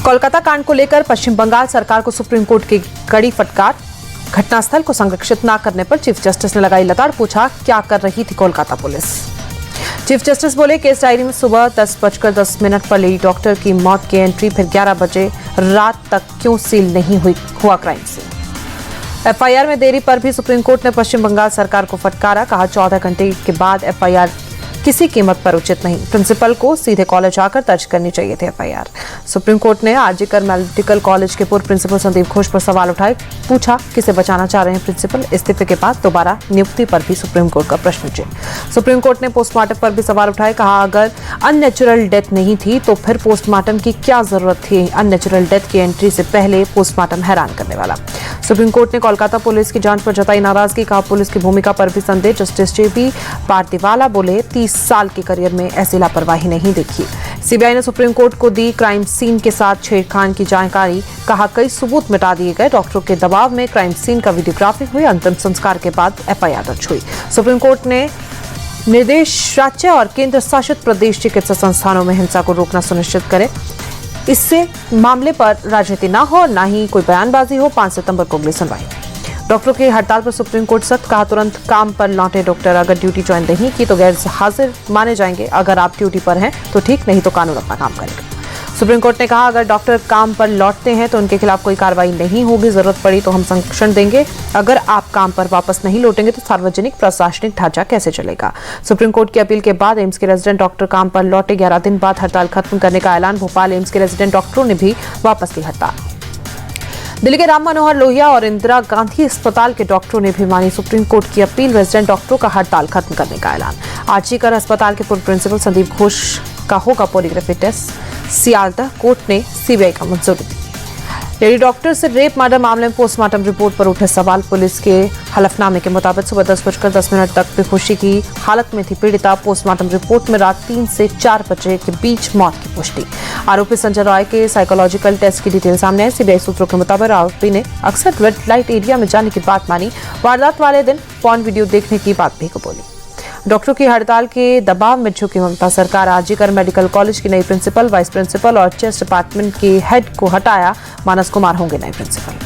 कोलकाता कांड को लेकर पश्चिम बंगाल सरकार को सुप्रीम कोर्ट की कड़ी फटकार। घटनास्थल को संरक्षित न करने पर चीफ जस्टिस ने लगाई लताड़। पूछा, क्या कर रही थी कोलकाता पुलिस? चीफ जस्टिस बोले, केस डायरी में सुबह 10:10 पर लेडी डॉक्टर की मौत की एंट्री, फिर 11 बजे रात तक क्यों सील नहीं हुआ क्राइम सीन। एफआईआर में देरी पर भी सुप्रीम कोर्ट ने पश्चिम बंगाल सरकार को फटकारा। कहा, 14 घंटे के बाद एफआईआर किसी कीमत पर उचित नहीं। प्रिंसिपल को सीधे कॉलेज आकर दर्ज करनी चाहिए थी एफआईआर। सुप्रीम कोर्ट ने आरजीकर मेडिकल कॉलेज के पूर्व प्रिंसिपल संदीप घोष पर सवाल उठाए। पूछा, किसे बचाना चाह रहे हैं प्रिंसिपल? इस्तीफे के बाद दोबारा नियुक्ति पर भी सुप्रीम कोर्ट का प्रश्न चिन्ह। सुप्रीम कोर्ट ने पोस्टमार्टम पर भी सवाल उठाए। कहा, अगर अननेचुरल डेथ नहीं थी तो फिर पोस्टमार्टम की क्या जरूरत थी? अननेचुरल डेथ की एंट्री से पहले पोस्टमार्टम हैरान करने वाला। सुप्रीम कोर्ट ने कोलकाता पुलिस की जांच पर जताई नाराजगी। कहा, पुलिस की भूमिका पर भी संदेह। जस्टिस जेबी पारदीवाला बोले, 30 साल के करियर में ऐसी लापरवाही नहीं देखी। सीबीआई ने सुप्रीम कोर्ट को दी क्राइम सीन के साथ छेड़खानी की जानकारी। कहा, कई सबूत मिटा दिए गए। डॉक्टरों के दबाव में क्राइम सीन का वीडियोग्राफी हुई। अंतिम संस्कार के बाद एफआईआर दर्ज हुई। सुप्रीम कोर्ट ने निर्देश राज्य और केंद्र शासित प्रदेश चिकित्सा संस्थानों में हिंसा को रोकना सुनिश्चित करे। इससे मामले पर राजनीति ना हो, ना ही कोई बयानबाजी हो। 5 सितंबर को अगली सुनवाई। डॉक्टरों की हड़ताल पर सुप्रीम कोर्ट सख्त। कहा, तुरंत काम पर लौटे डॉक्टर। अगर ड्यूटी ज्वाइन नहीं की तो गैर हाजिर माने जाएंगे। अगर आप ड्यूटी पर हैं तो ठीक, नहीं तो कानून अपना काम करेगा। सुप्रीम कोर्ट ने कहा, अगर डॉक्टर काम पर लौटते हैं तो उनके खिलाफ कोई कार्रवाई नहीं होगी। जरूरत पड़ी तो हम संरक्षण देंगे। अगर आप काम पर वापस नहीं लौटेंगे तो सार्वजनिक प्रशासनिक ढांचा कैसे चलेगा? सुप्रीम कोर्ट की अपील के बाद एम्स के रेजिडेंट डॉक्टर काम पर लौटे। 11 दिन बाद हड़ताल खत्म करने का ऐलान। भोपाल एम्स के रेजिडेंट डॉक्टरों ने भी वापस ली हड़ताल। दिल्ली के राम मनोहर लोहिया और इंदिरा गांधी अस्पताल के डॉक्टरों ने भी मानी सुप्रीम कोर्ट की अपील। रेजिडेंट डॉक्टरों का हड़ताल खत्म करने का ऐलान। आरजीकर अस्पताल के पूर्व प्रिंसिपल संदीप घोष का होगा पॉलीग्राफी टेस्ट। सियालदह कोर्ट ने सीबीआई का मंजूरी दी। लेडी डॉक्टर से रेप मर्डर मामले में पोस्टमार्टम रिपोर्ट पर उठे सवाल। पुलिस के हलफनामे के मुताबिक सुबह 10:10 तक बेहोशी की हालत में थी पीड़िता। पोस्टमार्टम रिपोर्ट में रात 3 से 4 बजे के बीच मौत की पुष्टि। आरोपी संजय रॉय के साइकोलॉजिकल टेस्ट की डिटेल सामने आई। सीबीआई सूत्रों के मुताबिक आरोपी ने अक्सर रेड लाइट एरिया में जाने की बात मानी। वारदात वाले दिन पॉर्न वीडियो देखने की बात भी कबूली। डॉक्टरों की हड़ताल के दबाव में झुकी ममता सरकार। आरजीकर मेडिकल कॉलेज की नई प्रिंसिपल, वाइस प्रिंसिपल और चेस्ट डिपार्टमेंट के हेड को हटाया। मानस कुमार होंगे नए प्रिंसिपल।